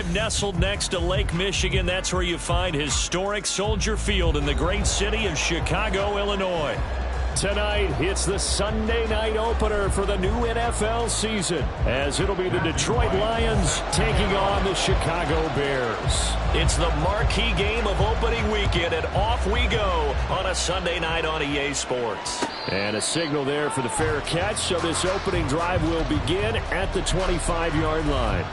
nestled next to Lake Michigan. That's where you find historic Soldier Field in the great city of Chicago, Illinois. Tonight, it's the Sunday night opener for the new NFL season, as it'll be the Detroit Lions taking on the Chicago Bears. It's the marquee game of opening weekend, and off we go on a Sunday night on EA Sports. And a signal there for the fair catch, so this opening drive will begin at the 25-yard line.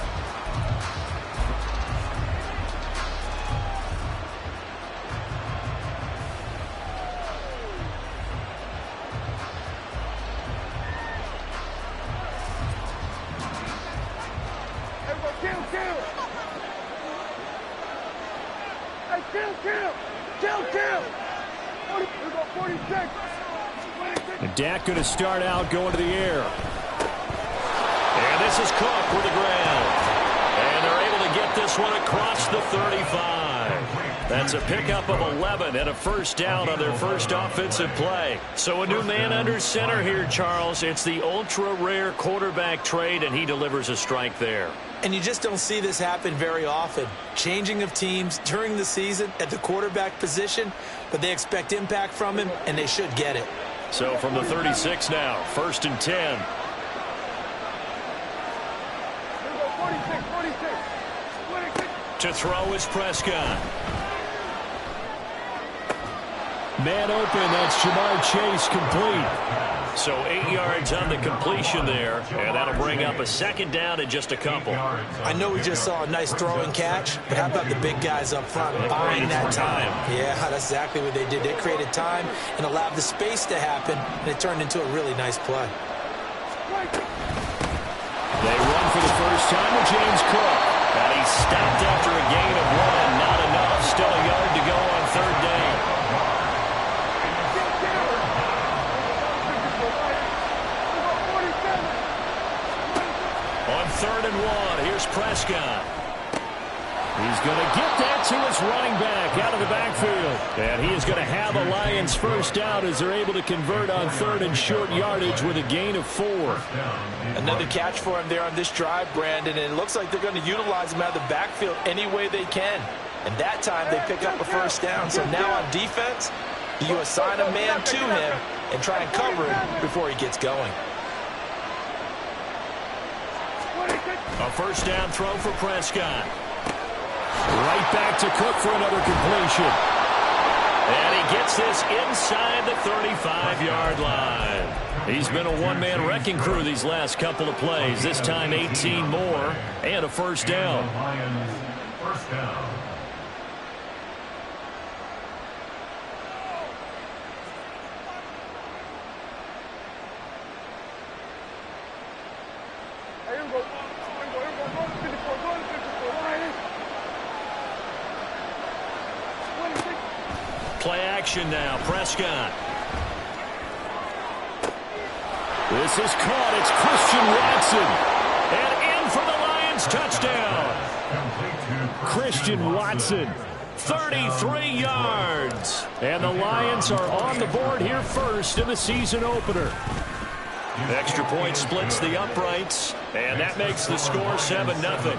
And Dak going to start out going to the air. And this is Cook with the ground. And they're able to get this one across the 35. That's a pickup of 11 and a first down on their first offensive play. So a new man under center here, Charles. It's the ultra-rare quarterback trade, and he delivers a strike there. And you just don't see this happen very often. Changing of teams during the season at the quarterback position, but they expect impact from him, and they should get it. So from the 36 now, 1st and 10. 46. To throw is Prescott. Man open, that's Jamar Chase, complete. So 8 yards on the completion there, and that'll bring up a second down in just a couple. I know we just saw a nice throw and catch, but how about the big guys up front buying that time? Yeah, that's exactly what they did. They created time and allowed the space to happen, and it turned into a really nice play. They run for the first time with James Cook. And he's stopped after a gain of 1. Not enough. Still a yard to go on third down. On 3rd and 1, here's Prescott. He's going to get that to his running back out of the backfield. And he is going to have a Lions first down as they're able to convert on 3rd and short yardage with a gain of 4. Another catch for him there on this drive, Brandon, and it looks like they're going to utilize him out of the backfield any way they can. And that time they pick up a first down. So now on defense, do you assign a man to him and try and cover him before he gets going? A first down throw for Prescott. Right back to Cook for another completion. And he gets this inside the 35-yard line. He's been a one-man wrecking crew these last couple of plays. This time 18 more and a first down. First down. Play action now, Prescott. This is caught. It's Christian Watson. And in for the Lions touchdown. Christian Watson, 33 yards. And the Lions are on the board here first in the season opener. Extra point splits the uprights, and that makes the score 7-0.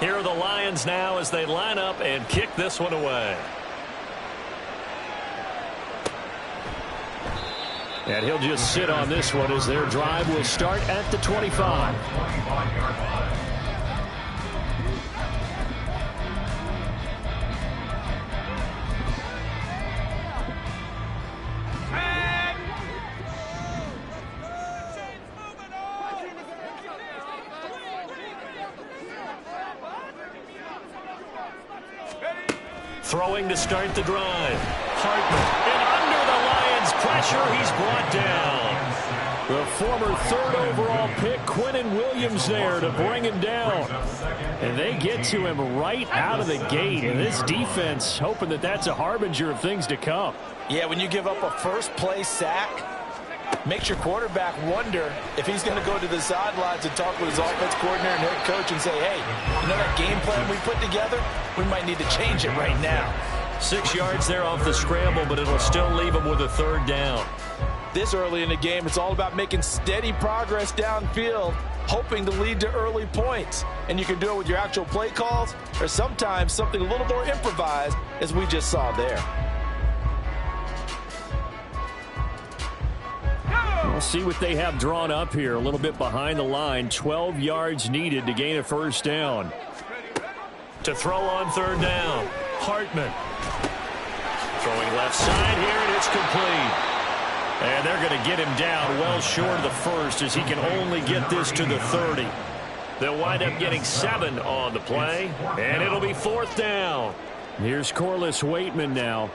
Here are the Lions now as they line up and kick this one away. And he'll just sit on this one as their drive will start at the 25. Throwing to start the drive. Hartman. And under the Lions' pressure, he's brought down. The former 3rd overall pick, Quinnen Williams, there to bring him down. And they get to him right out of the gate. And this defense hoping that that's a harbinger of things to come. Yeah, when you give up a first-play sack, makes your quarterback wonder if he's going to go to the sidelines and talk with his offense coordinator and head coach and say, hey, you know that game plan we put together? We might need to change it right now. 6 yards there off the scramble, but it'll still leave him with a 3rd down. This early in the game, it's all about making steady progress downfield, hoping to lead to early points. And you can do it with your actual play calls or sometimes something a little more improvised, as we just saw there. We'll see what they have drawn up here. A little bit behind the line. 12 yards needed to gain a first down. To throw on third down, Hartman. Throwing left side here, and it's complete. And they're going to get him down well short of the first as he can only get this to the 30. They'll wind up getting 7 on the play, and it'll be fourth down. Here's Corliss Waitman now.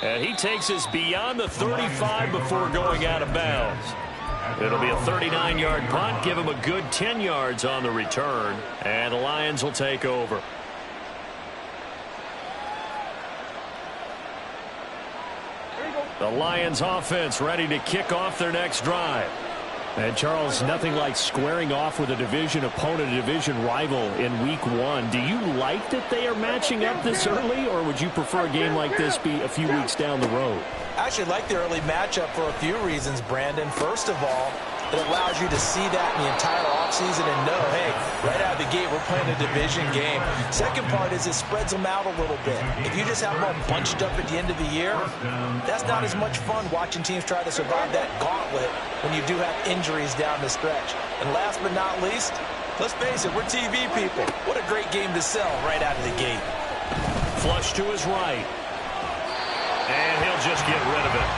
And he takes us beyond the 35 before going out of bounds. It'll be a 39-yard punt, give him a good 10 yards on the return, and the Lions will take over. The Lions offense ready to kick off their next drive. And Charles, nothing like squaring off with a division opponent, a division rival in week 1. Do you like that they are matching up this early, or would you prefer a game like this be a few weeks down the road? I actually like the early matchup for a few reasons, Brandon. First of all, it allows you to see that in the entire offseason and know, hey, right out of the gate, we're playing a division game. Second part is it spreads them out a little bit. If you just have them all bunched up at the end of the year, that's not as much fun watching teams try to survive that gauntlet when you do have injuries down the stretch. And last but not least, let's face it, we're TV people. What a great game to sell right out of the gate. Flush to his right. And he'll just get rid of it.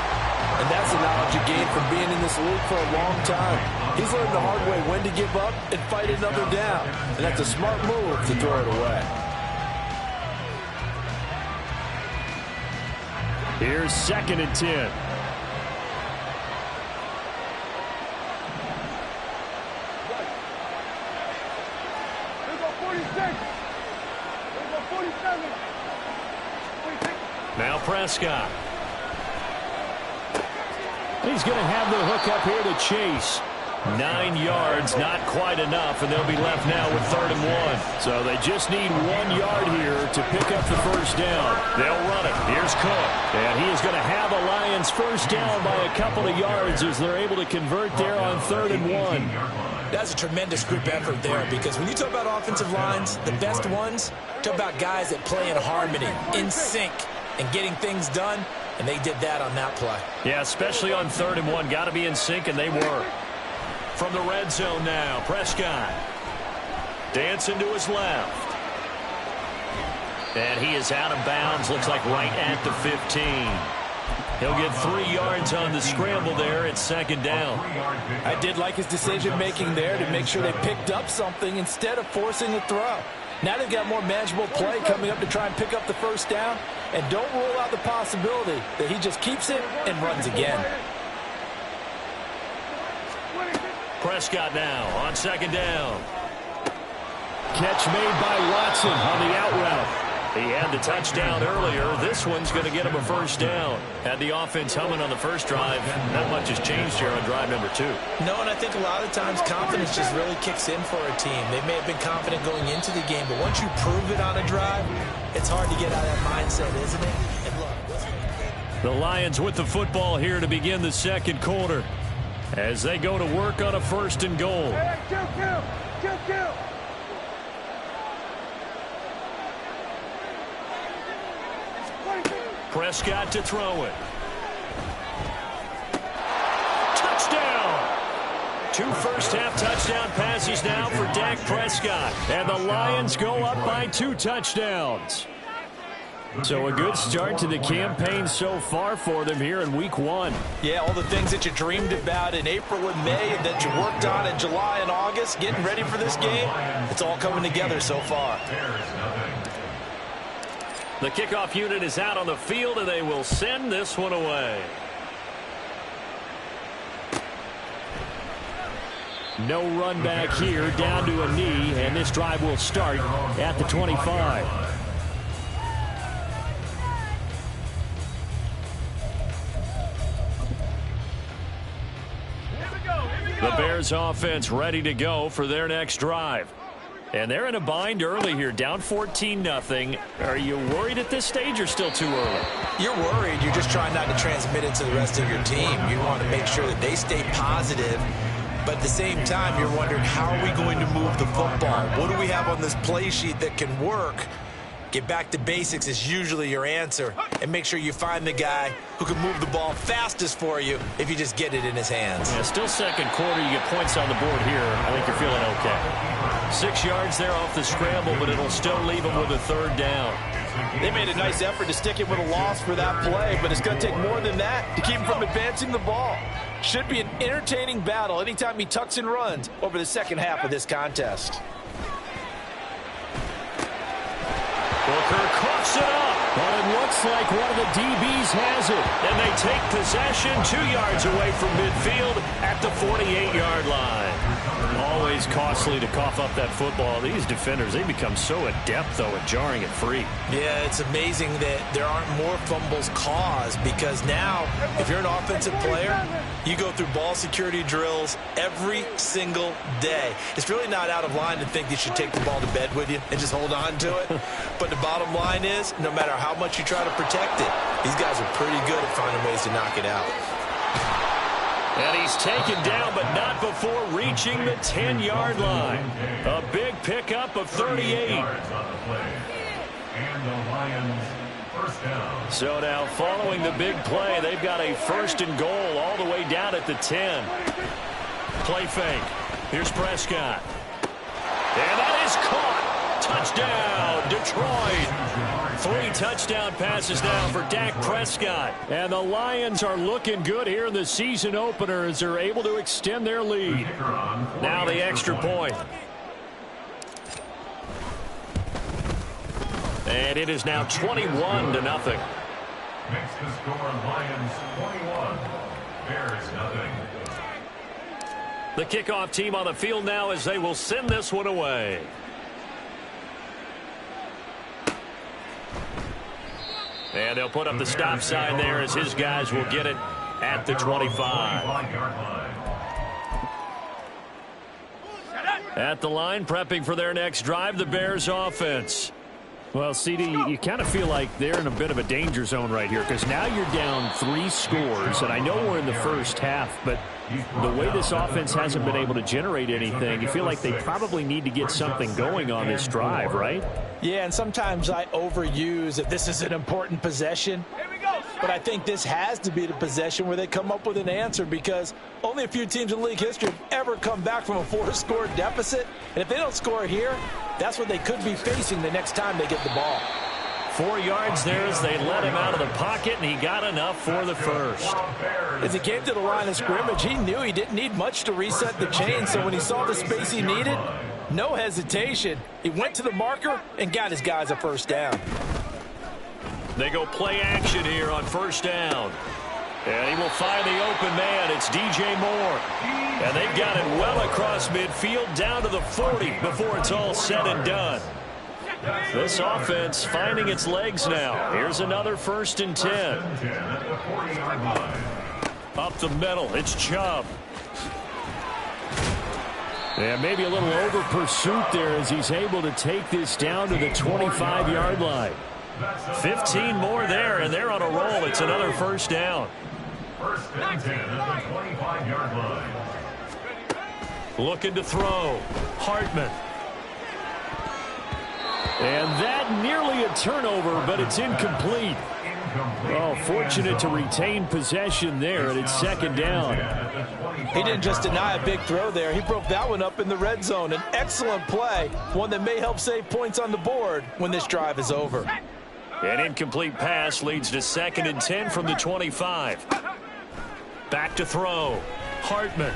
And that's the knowledge you gain from being in this league for a long time. He's learned the hard way when to give up and fight another down. And that's a smart move to throw it away. Here's 2nd and 10. Now Prescott. He's going to have the hook up here to Chase. 9 yards, not quite enough, and they'll be left now with 3rd and 1. So they just need 1 yard here to pick up the first down. They'll run it. Here's Cook. And he is going to have a Lions first down by a couple of yards as they're able to convert there on 3rd and 1. That's a tremendous group effort there, because when you talk about offensive lines, the best ones, talk about guys that play in harmony, in sync, and getting things done. And they did that on that play. Yeah, especially on 3rd and 1. Got to be in sync, and they were. From the red zone now, Prescott. Dancing to his left. And he is out of bounds. Looks like right at the 15. He'll get 3 yards on the scramble there. It's 2nd down. I did like his decision-making there to make sure they picked up something instead of forcing a throw. Now they've got more manageable play coming up to try and pick up the first down. And don't rule out the possibility that he just keeps it and runs again. Prescott now on 2nd down. Catch made by Watson on the out route. He had the touchdown earlier. This one's going to get him a first down. Had the offense humming on the first drive. Not much has changed here on drive number 2. No, and I think a lot of times confidence just really kicks in for a team. They may have been confident going into the game, but once you prove it on a drive, it's hard to get out of that mindset, isn't it? And look, the Lions with the football here to begin the 2nd quarter as they go to work on a 1st and goal. Hey, kill. Prescott to throw it. Touchdown! 2 first-half touchdown passes now for Dak Prescott. And the Lions go up by 2 touchdowns. So a good start to the campaign so far for them here in week 1. Yeah, all the things that you dreamed about in April and May and that you worked on in July and August, getting ready for this game, it's all coming together so far. The kickoff unit is out on the field, and they will send this one away. No run back here, down to a knee, and this drive will start at the 25. The Bears offense ready to go for their next drive. And they're in a bind early here, down 14-0. Are you worried at this stage or still too early? You're worried. You're just trying not to transmit it to the rest of your team. You want to make sure that they stay positive. But at the same time, you're wondering, how are we going to move the football? What do we have on this play sheet that can work? Get back to basics is usually your answer. And make sure you find the guy who can move the ball fastest for you if you just get it in his hands. Yeah, still second quarter. You get points on the board here. I think you're feeling okay. 6 yards there off the scramble, but it'll still leave them with a third down. They made a nice effort to stick it with a loss for that play, but it's going to take more than that to keep him from advancing the ball. Should be an entertaining battle anytime he tucks and runs over the second half of this contest. Booker coughs it up, but it looks like one of the DBs has it. And they take possession 2 yards away from midfield at the 48-yard line. Always costly to cough up that football. These defenders, they become so adept, though, at jarring it free. Yeah, it's amazing that there aren't more fumbles caused, because now, if you're an offensive player, you go through ball security drills every single day. It's really not out of line to think you should take the ball to bed with you and just hold on to it. But the bottom line is, no matter how much you try to protect it, these guys are pretty good at finding ways to knock it out. And he's taken down, but not before reaching the 10-yard line. A big pickup of 38. And the Lions first down. So now, following the big play, they've got a 1st and goal all the way down at the 10. Play fake. Here's Prescott. And that is caught. Touchdown, Detroit. 3 touchdown passes now for Dak Prescott. And the Lions are looking good here in the season opener as they're able to extend their lead. Now the extra point. And it is now 21-0. Makes the score Lions 21, Bears nothing. The kickoff team on the field now as they will send this one away. And they'll put up the stop sign there as his guys will get it at the 25. At the line, prepping for their next drive, the Bears offense. Well, CD, you kind of feel like they're in a bit of a danger zone right here, because now you're down 3 scores, and I know we're in the first half, but the way this offense hasn't been able to generate anything, you feel like they probably need to get something going on this drive, right? Yeah, and sometimes I overuse if this is an important possession. But I think this has to be the possession where they come up with an answer, because only a few teams in league history have ever come back from a 4-score deficit. And if they don't score here, that's what they could be facing the next time they get the ball. 4 yards there as they let him out of the pocket, and he got enough for the first. As he came to the line of scrimmage, he knew he didn't need much to reset the chain. So when he saw the space he needed, no hesitation. He went to the marker and got his guys a first down. They go play action here on first down. And he will find the open man. It's DJ Moore. And they've got it well across midfield down to the 40 before it's all said and done. This offense finding its legs now. Here's another 1st and 10. Up the middle, it's Chubb. Yeah, maybe a little over pursuit there as he's able to take this down to the 25-yard line. 15 more there, and they're on a roll. It's another first down. 1st and 10 at the 25-yard line. Looking to throw. Hartman. And that nearly a turnover, but it's incomplete. Oh, fortunate to retain possession there, and it's 2nd down. He didn't just deny a big throw there. He broke that one up in the red zone. An excellent play, one that may help save points on the board when this drive is over. An incomplete pass leads to 2nd and 10 from the 25. Back to throw. Hartman.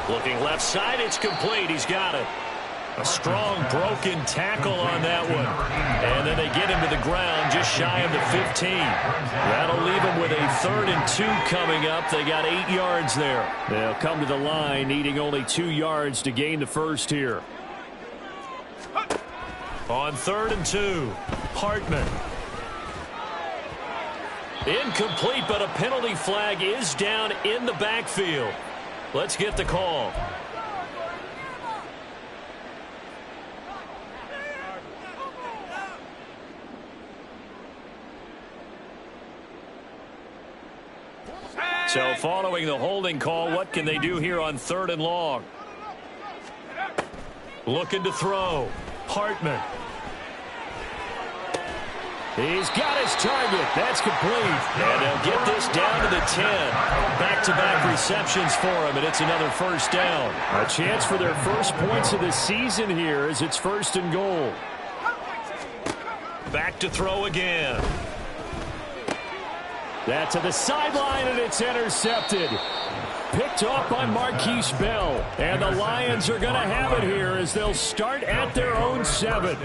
Looking left side, it's complete. He's got it. A strong broken tackle on that one. And then they get him to the ground just shy of the 15. That'll leave him with a 3rd and 2 coming up. They got 8 yards there. They'll come to the line needing only 2 yards to gain the first here. On 3rd and 2, Hartman. Incomplete, but a penalty flag is down in the backfield. Let's get the call. So following the holding call, what can they do here on 3rd and long? Looking to throw. Hartman. He's got his target. That's complete. And they'll get this down to the 10. Back-to-back receptions for him, and it's another first down. A chance for their first points of the season here as it's 1st and goal. Back to throw again. That to the sideline, and it's intercepted. Picked off by Marquise Bell. And the Lions are going to have it here as they'll start at their own 7.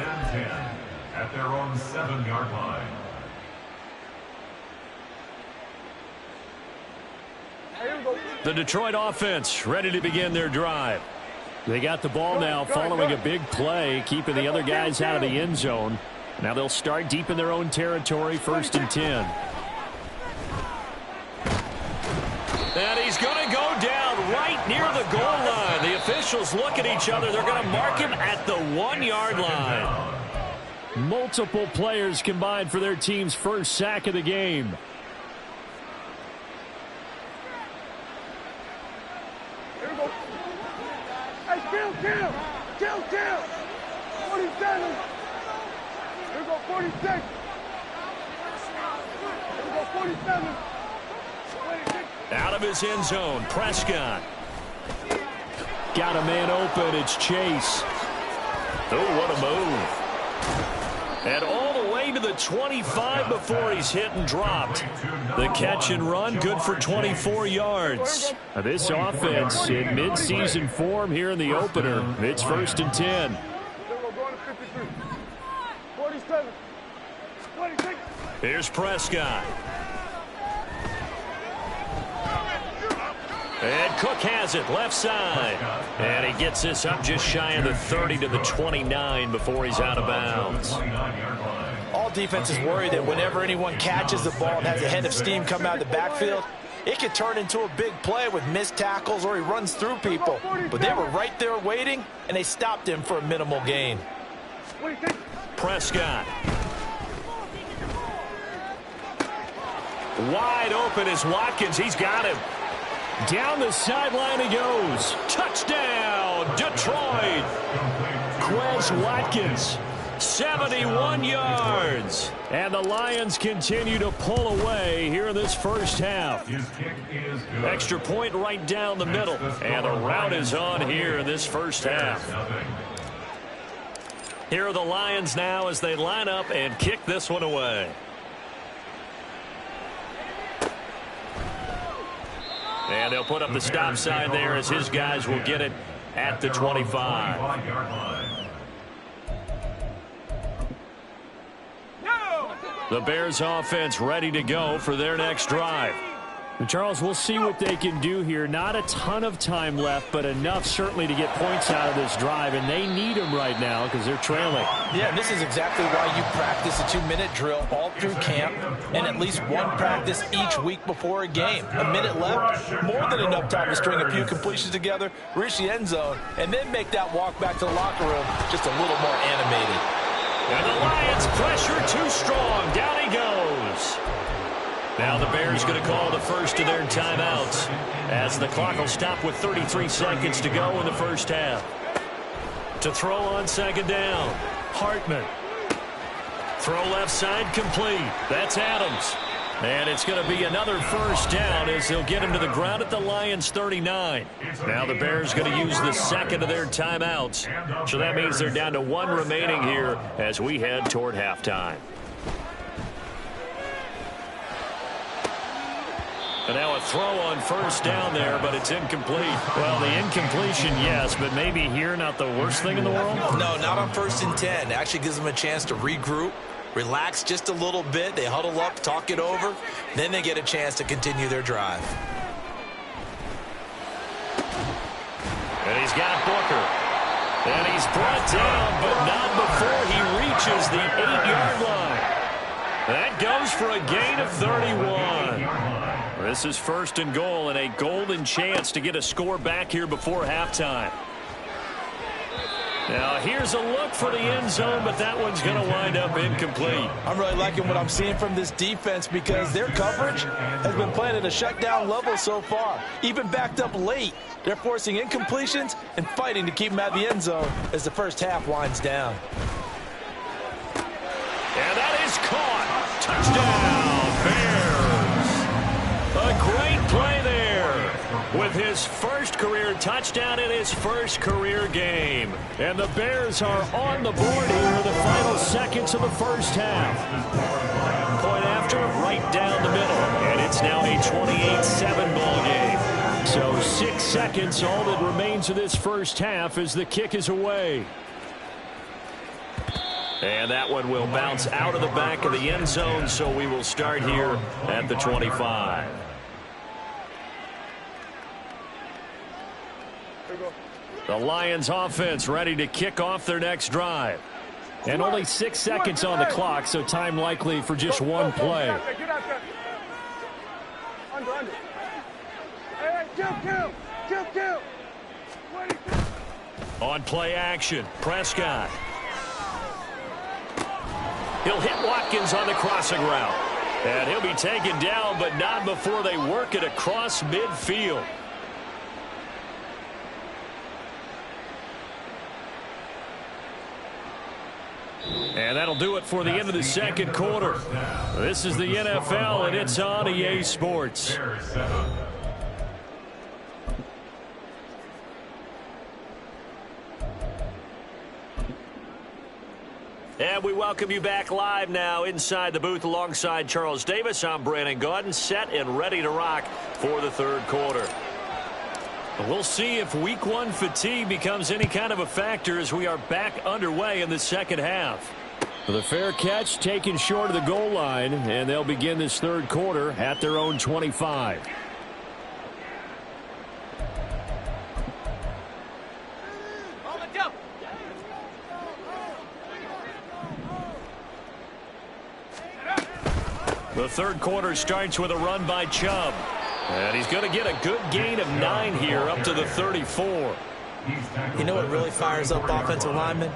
At their own 7-yard line. The Detroit offense ready to begin their drive. They got the ball now following a big play, keeping the other guys out of the end zone. Now they'll start deep in their own territory, 1st and 10. And he's going to go down right near the goal line. The officials look at each other. They're going to mark him at the 1-yard line. Multiple players combined for their team's first sack of the game. Here we go. Hey, kill. 47. Here we go, 46. Here we go, 47. 26. Out of his end zone, Prescott. Got a man open, it's Chase. Oh, what a move. And all the way to the 25 before he's hit and dropped. The catch and run, good for 24 yards. Now this offense in mid-season form here in the opener. It's 1st and 10. 47. 26. Here's Prescott. And Cook has it, left side. And he gets this up just shy of the 30 to the 29 before he's out of bounds. All defenses worry that whenever anyone catches the ball and has a head of steam come out of the backfield, it could turn into a big play with missed tackles or he runs through people. But they were right there waiting, and they stopped him for a minimal gain. Prescott. Wide open is Watkins. He's got him. Down the sideline he goes. Touchdown, Detroit. Quez Watkins, 71 yards. And the Lions continue to pull away here in this first half. His kick is good. Extra point right down the middle. And the route is on here in this first half. Here are the Lions now as they line up and kick this one away. And they'll put up the stop sign there as his guys will get it at the 25. The Bears offense ready to go for their next drive. And Charles, we'll see what they can do here. Not a ton of time left, but enough certainly to get points out of this drive, and they need them right now because they're trailing. Yeah, and this is exactly why you practice a 2-minute drill all through camp and at least one practice each week before a game. A minute left, more than enough time to string a few completions together, reach the end zone, and then make that walk back to the locker room just a little more animated. And the Lions pressure too strong. Down he goes. Now the Bears going to call the first of their timeouts as the clock will stop with 33 seconds to go in the first half. To throw on second down, Hartman. Throw left side complete. That's Adams. And it's going to be another first down as they'll get him to the ground at the Lions 39. Now the Bears going to use the second of their timeouts. So that means they're down to one remaining here as we head toward halftime. And now a throw on first down there, but it's incomplete. Well, the incompletion, yes, but maybe here not the worst thing in the world? No, not on 1st and 10. It actually gives them a chance to regroup, relax just a little bit. They huddle up, talk it over. Then they get a chance to continue their drive. And he's got Booker. And he's brought down, but not before he reaches the 8-yard line. That goes for a gain of 31. This is 1st and goal and a golden chance to get a score back here before halftime. Now here's a look for the end zone, but that one's going to wind up incomplete. I'm really liking what I'm seeing from this defense because their coverage has been playing at a shutdown level so far. Even backed up late, they're forcing incompletions and fighting to keep them out of the end zone as the first half winds down. And that is caught. Touchdown, Bears. A great play there with his first career touchdown in his first career game. And the Bears are on the board here in the final seconds of the first half. Point after, right down the middle. And it's now a 28-7 ball game. So 6 seconds, all that remains of this first half as the kick is away. And that one will bounce out of the back of the end zone, so we will start here at the 25. The Lions offense ready to kick off their next drive. And only 6 seconds on the clock, so time likely for just one play. On play action, Prescott. He'll hit Watkins on the crossing route. And he'll be taken down, but not before they work it across midfield. And that'll do it for the end of the second quarter. This is the NFL, and it's on EA Sports. And we welcome you back live now inside the booth alongside Charles Davis. I'm Brandon Gaudin, set and ready to rock for the third quarter. We'll see if week one fatigue becomes any kind of a factor as we are back underway in the second half. The fair catch taken short of the goal line, and they'll begin this third quarter at their own 25. The third quarter starts with a run by Chubb. And he's going to get a good gain of 9 here up to the 34. You know what really fires up offensive linemen?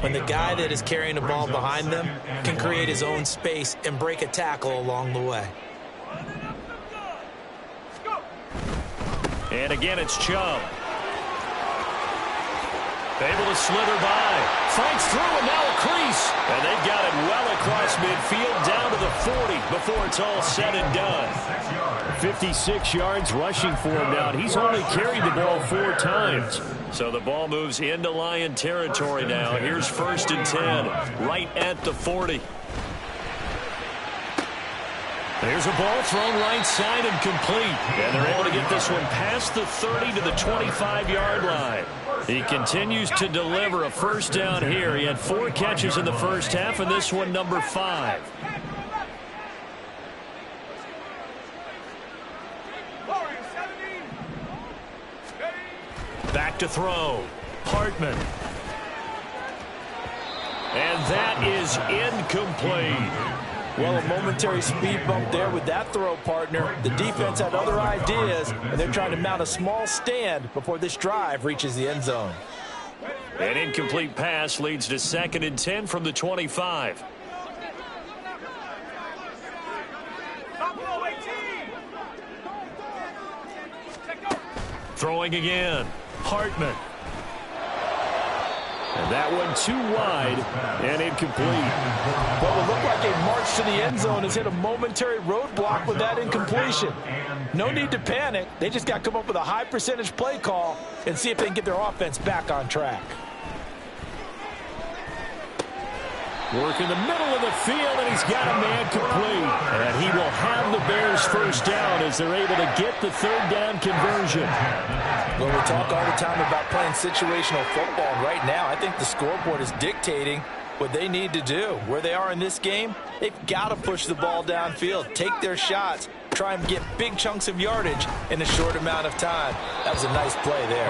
When the guy that is carrying the ball behind them can create his own space and break a tackle along the way. And again, it's Chubb. Able to slither by. Fights through and now a crease. And they've got it well across midfield down to the 40 before it's all said and done. 56 yards rushing for him now. He's only carried the ball 4 times. So the ball moves into Lion territory now. Here's 1st and 10 right at the 40. There's a ball thrown right side and complete. And they're able to get this one past the 30 to the 25-yard line. He continues to deliver a first down here. He had 4 catches in the first half, and this one number 5. Back to throw. Hartman. And that is incomplete. Well, a momentary speed bump there with that throw, partner. The defense had other ideas, and they're trying to mount a small stand before this drive reaches the end zone. An incomplete pass leads to 2nd and 10 from the 25. Throwing again. Hartman. And that one too wide and incomplete. What would look like a march to the end zone has hit a momentary roadblock with that incompletion. No need to panic. They just got to come up with a high percentage play call and see if they can get their offense back on track. Work in the middle of the field, and he's got a man complete. And he will have the Bears first down as they're able to get the 3rd down conversion. Well, we talk all the time about playing situational football. And right now, I think the scoreboard is dictating what they need to do. Where they are in this game, they've got to push the ball downfield, take their shots, try and get big chunks of yardage in a short amount of time. That was a nice play there.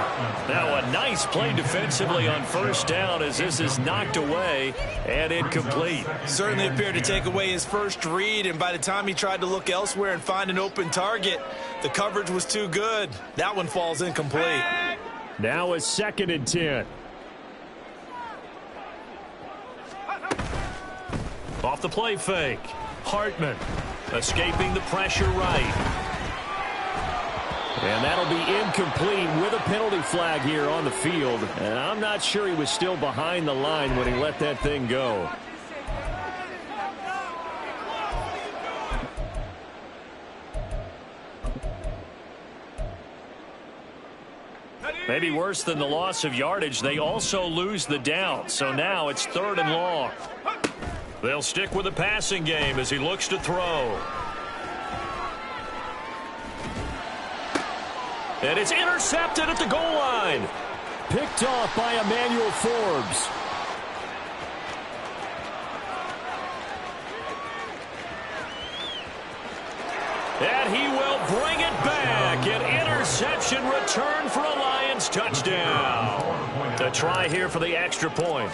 Now a nice play defensively on first down as this is knocked away and incomplete. Certainly appeared to take away his first read, and by the time he tried to look elsewhere and find an open target, the coverage was too good. That one falls incomplete. Now a 2nd and 10. Off the play fake. Hartman escaping the pressure right. And that'll be incomplete with a penalty flag here on the field. And I'm not sure he was still behind the line when he let that thing go. Maybe worse than the loss of yardage, they also lose the down. So now it's 3rd and long. They'll stick with the passing game as he looks to throw. And it's intercepted at the goal line. Picked off by Emmanuel Forbes. And he will bring it back. An interception return for a Lions touchdown. A try here for the extra point.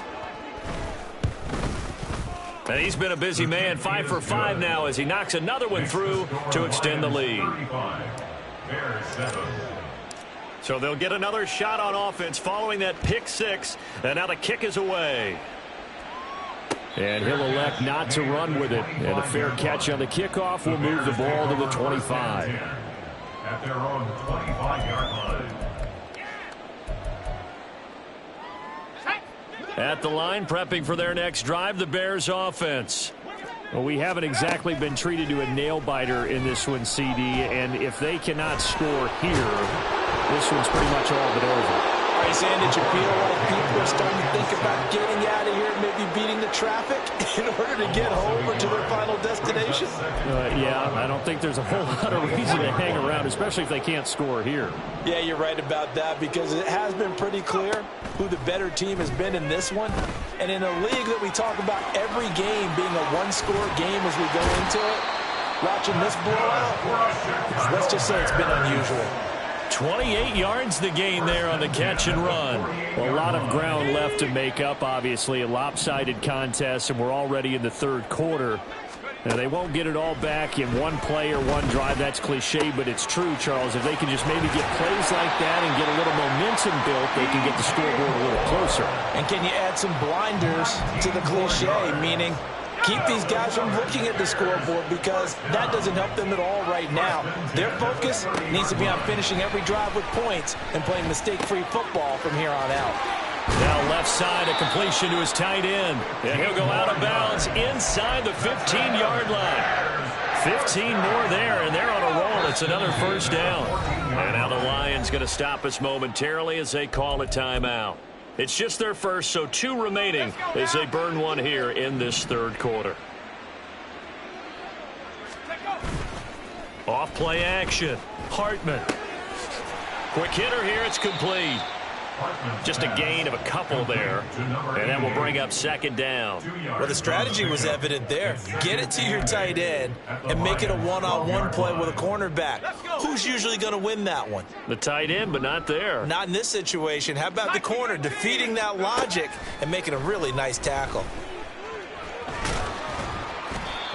And he's been a busy man, 5 for 5 now as he knocks another one through to extend the lead. So they'll get another shot on offense following that pick 6. And now the kick is away. And he'll elect not to run with it. And a fair catch on the kickoff will move the ball to the 25. At their own 25-yard line. At the line, prepping for their next drive, the Bears offense. Well, we haven't exactly been treated to a nail-biter in this one, CD. And if they cannot score here, this one's pretty much all but over. All right, Sam, did you feel like people are starting to think about getting out of here, maybe beating the traffic in order to get home or to their final destination? Yeah, I don't think there's a whole lot of reason to hang around, especially if they can't score here. Yeah, you're right about that because it has been pretty clear who the better team has been in this one. And in a league that we talk about every game being a one-score game as we go into it, watching this blowout, let's just say it's been unusual. 28 yards the gain there on the catch and run. Well, a lot of ground left to make up, obviously. A lopsided contest, and we're already in the 3rd quarter. Now, they won't get it all back in one play or one drive. That's cliche, but it's true, Charles. If they can just maybe get plays like that and get a little momentum built, they can get the scoreboard a little closer. And can you add some blinders to the cliche, meaning keep these guys from looking at the scoreboard because that doesn't help them at all right now. Their focus needs to be on finishing every drive with points and playing mistake-free football from here on out. Now left side, a completion to his tight end. And he'll go out of bounds inside the 15-yard line. 15 more there, and they're on a roll. It's another first down. And now the Lions going to stop us momentarily as they call a timeout. It's just their first, so 2 remaining as they burn one here in this 3rd quarter. Off play action. Hartman. Quick hitter here. It's complete. Just a gain of a couple there. And that will bring up 2nd down. Well, the strategy was evident there. Get it to your tight end and make it a one-on-one play with a cornerback. Who's usually going to win that one? The tight end, but not there. Not in this situation. How about the corner defeating that logic and making a really nice tackle?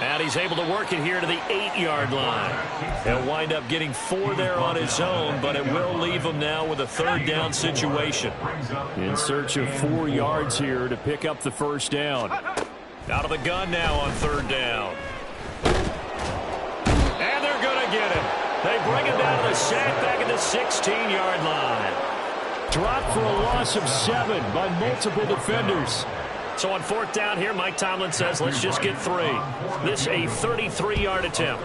And he's able to work it here to the 8-yard line. He'll wind up getting 4 there on his own, but it will leave him now with a 3rd down situation. In search of 4 yards here to pick up the first down. Out of the gun now on 3rd down. And they're going to get him. They bring him down to the sack back at the 16-yard line. Dropped for a loss of 7 by multiple defenders. So on 4th down here, Mike Tomlin says, let's just get 3. This a 33-yard attempt.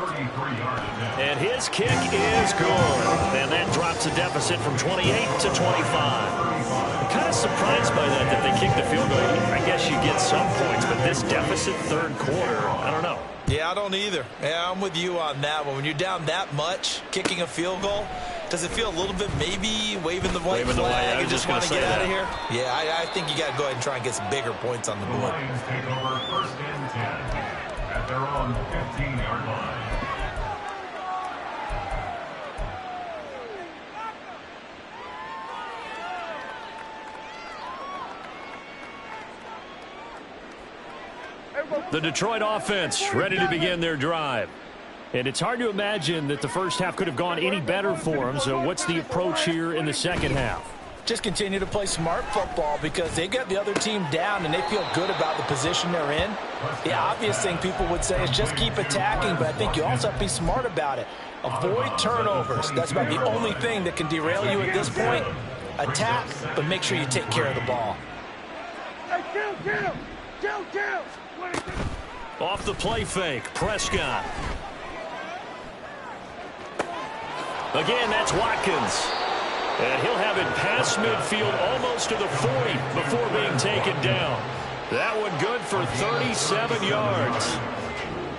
And his kick is good. And that drops the deficit from 28 to 25. I'm kind of surprised by that they kicked the field goal. I guess you get some points, but this deficit 3rd quarter, I don't know. Yeah, I don't either. Yeah, I'm with you on that one. When you're down that much, kicking a field goal, does it feel a little bit maybe waving the white flag and just want to get out of here? Yeah, I think you got to go ahead and try and get some bigger points on the board. Lions take over 1st and 10 at their own 15-yard line. The Detroit offense ready to begin their drive. And it's hard to imagine that the first half could have gone any better for them. So what's the approach here in the second half? Just continue to play smart football because they get the other team down and they feel good about the position they're in. The obvious thing people would say is just keep attacking, but I think you also have to be smart about it. Avoid turnovers. That's about the only thing that can derail you at this point. Attack, but make sure you take care of the ball. Hey, kill. Off the play fake, Prescott. Again, that's Watkins. And he'll have it past midfield almost to the 40 before being taken down. That one good for 37 yards.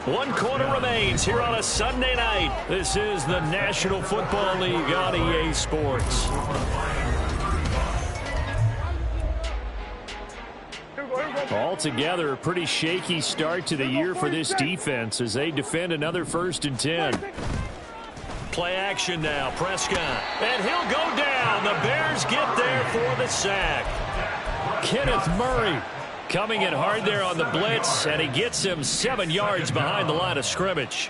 One quarter remains here on a Sunday night. This is the National Football League on EA Sports. Altogether, a pretty shaky start to the year for this defense as they defend another 1st and 10. Play action now, Prescott. And he'll go down. The Bears get there for the sack. Kenneth Murray coming in hard there on the blitz, and he gets him 7 yards behind the line of scrimmage.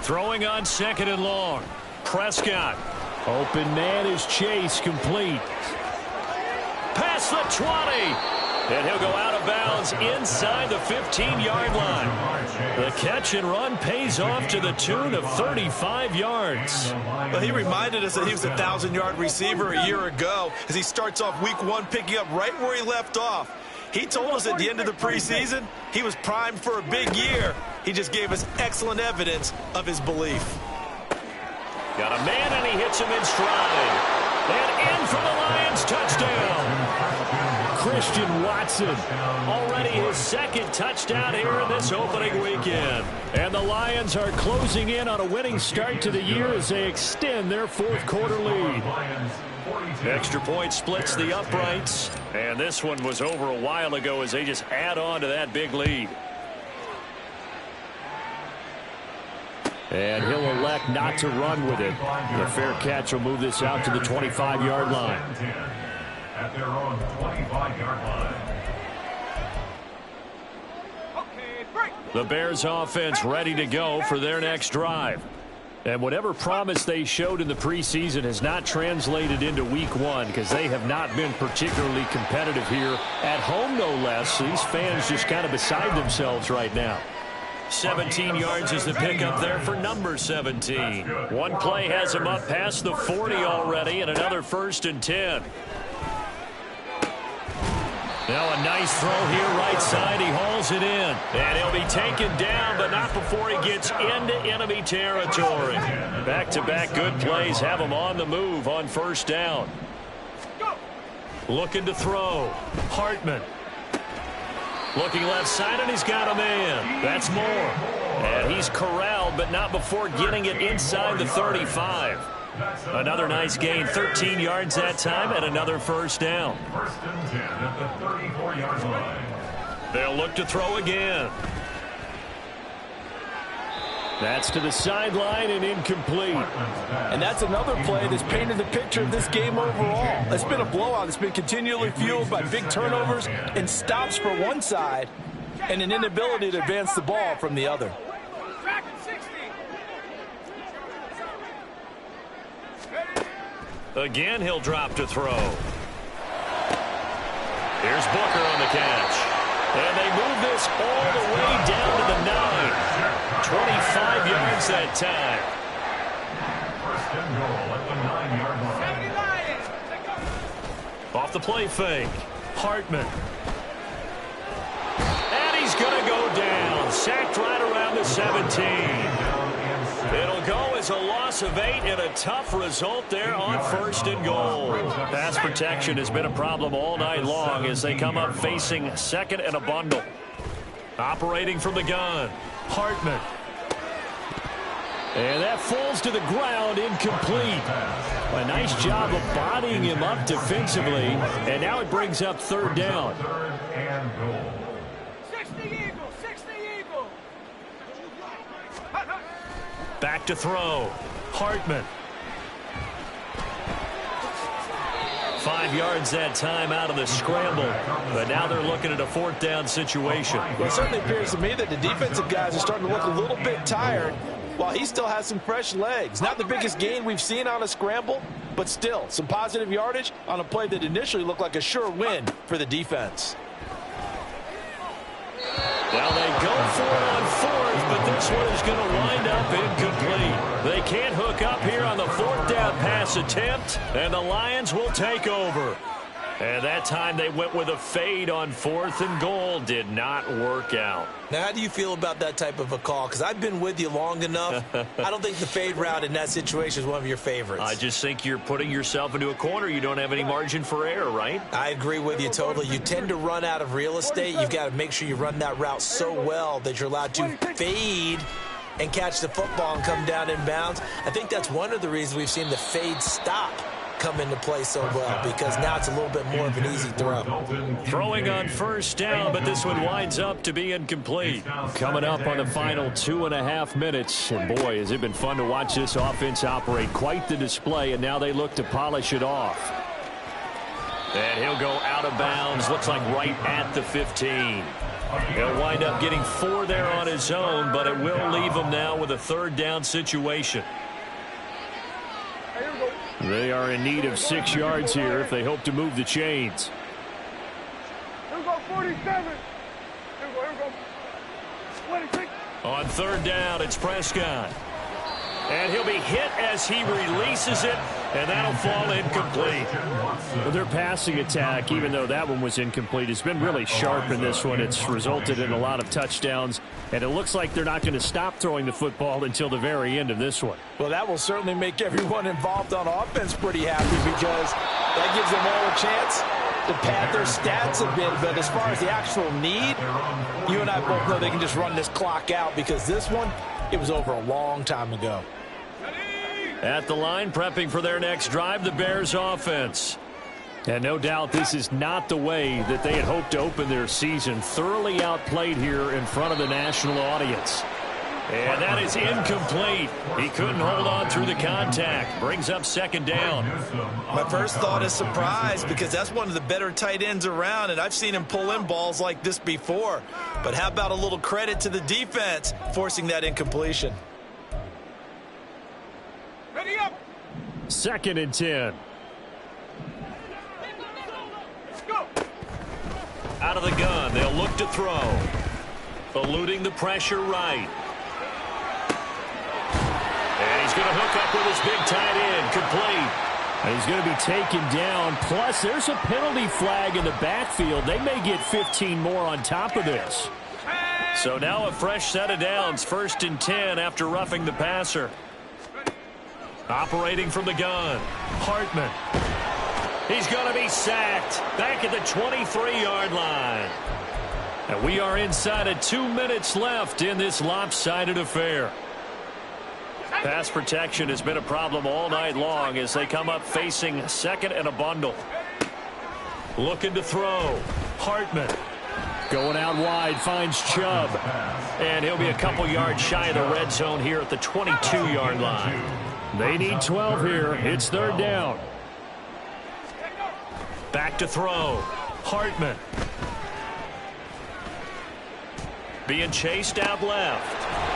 Throwing on 2nd and long. Prescott. Open man is Chase, complete. Past the 20. And he'll go out of bounds inside the 15-yard line. The catch and run pays off to the tune of 35 yards. Well, he reminded us that he was a 1,000-yard receiver a year ago as he starts off week 1 picking up right where he left off. He told us at the end of the preseason he was primed for a big year. He just gave us excellent evidence of his belief. Got a man, and he hits him in stride. And in for the Lions, touchdown. Christian Watson, already his 2nd touchdown here in this opening weekend. And the Lions are closing in on a winning start to the year as they extend their 4th quarter lead. Extra point splits the uprights. And this one was over a while ago as they just add on to that big lead. And he'll elect not to run with it. The fair catch will move this out to the 25-yard line. At their own 25-yard line. The Bears offense ready to go for their next drive. And whatever promise they showed in the preseason has not translated into week 1 because they have not been particularly competitive here at home, no less. These fans just kind of beside themselves right now. 17 yards is the pickup there for number 17. One play has him up past the 40 already, and another 1st and 10. Now a nice throw here right side. He hauls it in. And he'll be taken down, but not before he gets into enemy territory. Back-to-back good plays have him on the move on 1st down. Looking to throw. Hartman. Looking left side, and he's got a man. That's Moore. And he's corralled, but not before getting it inside the 35. Another nice gain, 13 yards that time, and another 1st down. 1st and 10 at the 34-yard line. They'll look to throw again. That's to the sideline and incomplete. And that's another play that's painted the picture of this game overall. It's been a blowout. It's been continually fueled by big turnovers and stops for one side and an inability to advance the ball from the other. Again, he'll drop to throw. Here's Booker on the catch. And they move this all the way down to the 9. 25 yards that time. 1st and goal at the 9-yard line. Off the play fake. Hartman. And he's going to go down. Sacked right around the 17. It'll go as a loss of 8 and a tough result there on 1st and goal. Pass protection has been a problem all night long as they come up facing 2nd and a bundle. Operating from the gun. Hartman. And that falls to the ground, incomplete. A nice job of bodying him up defensively, and now it brings up 3rd down. 3rd and goal. 60 Eagles, 60 Eagles. Back to throw. Hartman. 5 yards that time out of the scramble. But now they're looking at a 4th down situation. Well, it certainly appears to me that the defensive guys are starting to look a little bit tired. while he still has some fresh legs. Not the biggest gain we've seen on a scramble, but still some positive yardage on a play that initially looked like a sure win for the defense. Now they go for it on fourth, but this one is going to wind up incomplete. They can't hook up here on the fourth down pass attempt, and the Lions will take over. And that time they went with a fade on 4th and goal. Did not work out. Now, how do you feel about that type of a call? Because I've been with you long enough. I don't think the fade route in that situation is one of your favorites. I just think you're putting yourself into a corner. You don't have any margin for error, right? I agree with you totally. You tend to run out of real estate. You've got to make sure you run that route so well that you're allowed to fade and catch the football and come down in bounds. I think that's one of the reasons we've seen the fade stop come into play so well, because now it's a little bit more of an easy throw. Throwing on first down, but this one winds up to be incomplete. Coming up on the final 2.5 minutes, and boy, has it been fun to watch this offense operate. Quite the display, and now they look to polish it off. And he'll go out of bounds, looks like right at the 15. He'll wind up getting 4 there on his own, but it will leave him now with a 3rd down situation. They are in need of 6 yards here if they hope to move the chains. Here we go, 47. Here we go. 26. On 3rd down, it's Prescott. And he'll be hit as he releases it, and that'll fall incomplete. Well, their passing attack, even though that one was incomplete, has been really sharp in this one. It's resulted in a lot of touchdowns, and it looks like they're not going to stop throwing the football until the very end of this one. Well, that will certainly make everyone involved on offense pretty happy, because that gives them all a chance to pad their stats a bit. But as far as the actual need, you and I both know they can just run this clock out, because this one, it was over a long time ago. At the line, prepping for their next drive, the Bears offense. And no doubt this is not the way that they had hoped to open their season. Thoroughly outplayed here in front of the national audience. And that is incomplete. He couldn't hold on through the contact. Brings up 2nd down. My first thought is surprise, because that's one of the better tight ends around, and I've seen him pull in balls like this before. But how about a little credit to the defense forcing that incompletion? Ready up. 2nd and 10. Go. Out of the gun, they'll look to throw. Eluding the pressure right. And he's going to hook up with his big tight end. Complete. And he's going to be taken down. Plus, there's a penalty flag in the backfield. They may get 15 more on top of this. So now a fresh set of downs. 1st and 10 after roughing the passer. Operating from the gun. Hartman. He's going to be sacked. Back at the 23-yard line. And we are inside of 2 minutes left in this lopsided affair. Pass protection has been a problem all night long as they come up facing 2nd and a bundle. Looking to throw. Hartman. Going out wide, finds Chubb. And he'll be a couple yards shy of the red zone here at the 22-yard line. They need 12 here. It's 3rd down. Back to throw. Hartman. Being chased out left.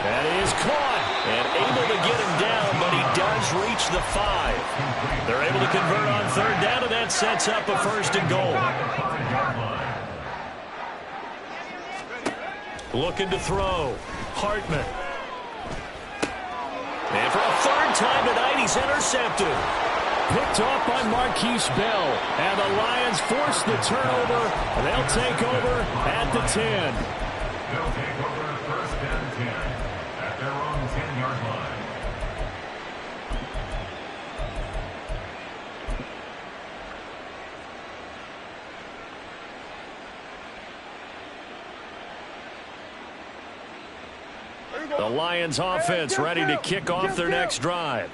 That is caught. And able to get him down, but he does reach the 5. They're able to convert on 3rd down, and that sets up a 1st and goal. Looking to throw. Hartman. And for a 3rd time tonight, he's intercepted. Picked off by Marquise Bell. And the Lions force the turnover. And they'll take over at the 10. They'll take over 1st and 10 at their own 10-yard line. The Lions offense ready to kick off their next drive.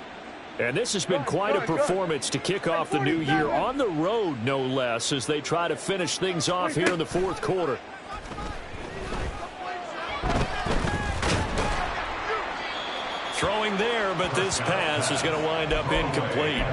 And this has been quite a performance to kick off the new year on the road, no less, as they try to finish things off here in the 4th quarter. Throwing there, but this pass is going to wind up incomplete.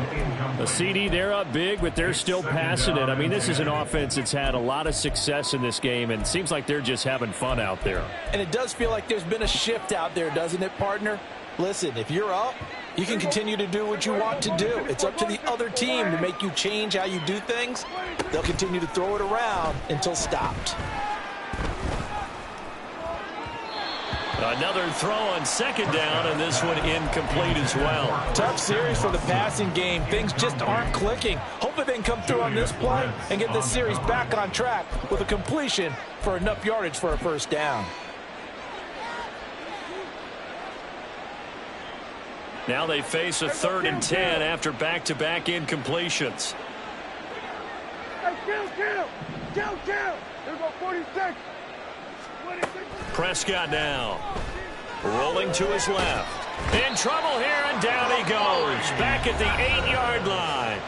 The CD, they're up big, but they're still passing it. I mean, this is an offense that's had a lot of success in this game, and it seems like they're just having fun out there. And it does feel like there's been a shift out there, doesn't it, partner? Listen, if you're up, you can continue to do what you want to do. It's up to the other team to make you change how you do things. They'll continue to throw it around until stopped. Another throw on second down, and this one incomplete as well. Tough series for the passing game. Things just aren't clicking. Hopefully they can come through on this play and get this series back on track with a completion for enough yardage for a first down. Now they face a 3rd and 10 after back-to-back incompletions. Hey, kill. Here go 46. Prescott now. Rolling to his left. In trouble here, and down he goes. Back at the 8-yard line.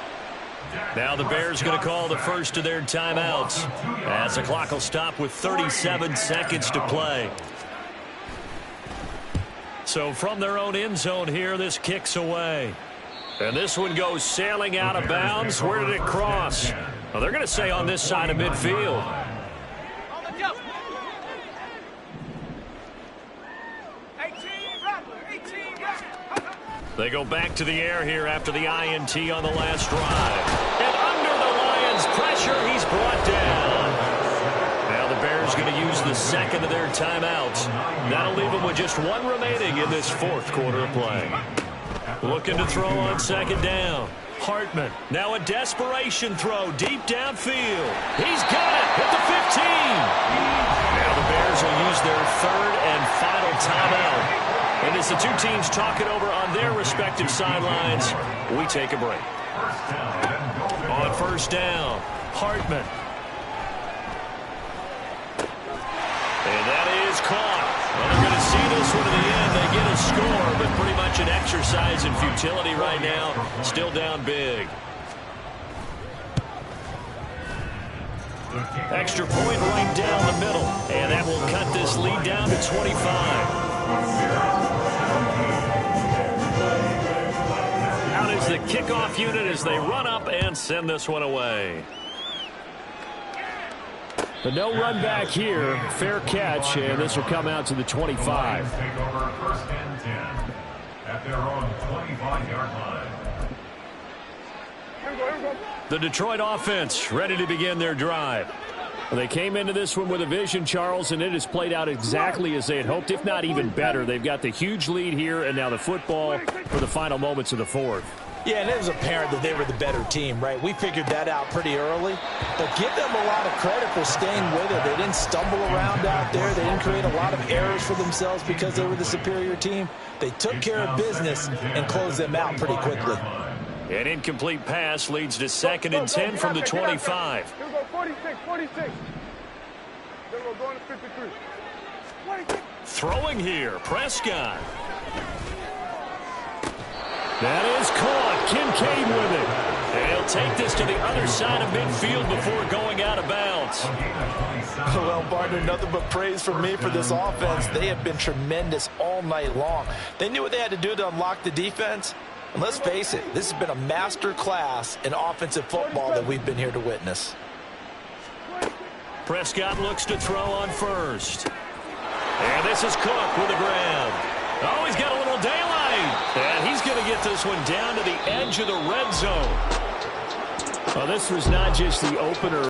Now the Bears going to call the first of their timeouts, as the clock will stop with 37 seconds to play. So from their own end zone here, this kicks away. And this one goes sailing out of bounds. Where did it cross? Well, they're going to say on this side of midfield. They go back to the air here after the INT on the last drive. And under the Lions' pressure, he's brought down. Now the Bears going to use the second of their timeouts. That'll leave them with just one remaining in this 4th quarter of play. Looking to throw on second down. Hartman, now a desperation throw deep downfield. He's got it at the 15. Now the Bears will use their 3rd and final timeout. And as the two teams talk it over on their respective sidelines, we take a break. On first down, Hartman. And that is caught. Well, they're going to see this one to the end. They get a score, but pretty much an exercise in futility right now. Still down big. Extra point right down the middle. And that will cut this lead down to 25. Out is the kickoff unit as they run up and send this one away. The no run back here, fair catch, and this will come out to the 25. Take over 1st and 10 at their own 25-yard line. The Detroit offense ready to begin their drive. They came into this one with a vision, Charles, and it has played out exactly as they had hoped, if not even better. They've got the huge lead here, and now the football for the final moments of the 4th. Yeah, and it was apparent that they were the better team, right? We figured that out pretty early. But give them a lot of credit for staying with it. They didn't stumble around out there. They didn't create a lot of errors for themselves because they were the superior team. They took care of business and closed them out pretty quickly. An incomplete pass leads to 2nd and 10 from the 25. Here go 46. Then we're going to 53. 46. Throwing here, Prescott. That is caught. Kincaid with it. And he'll take this to the other side of midfield before going out of bounds. Well, partner, nothing but praise from me for this offense. They have been tremendous all night long. They knew what they had to do to unlock the defense. And let's face it, this has been a master class in offensive football that we've been here to witness. Prescott looks to throw on first. And this is Cook with a grab. Oh, he's got a little daylight. And he's going to get this one down to the edge of the red zone. Well, this was not just the opener.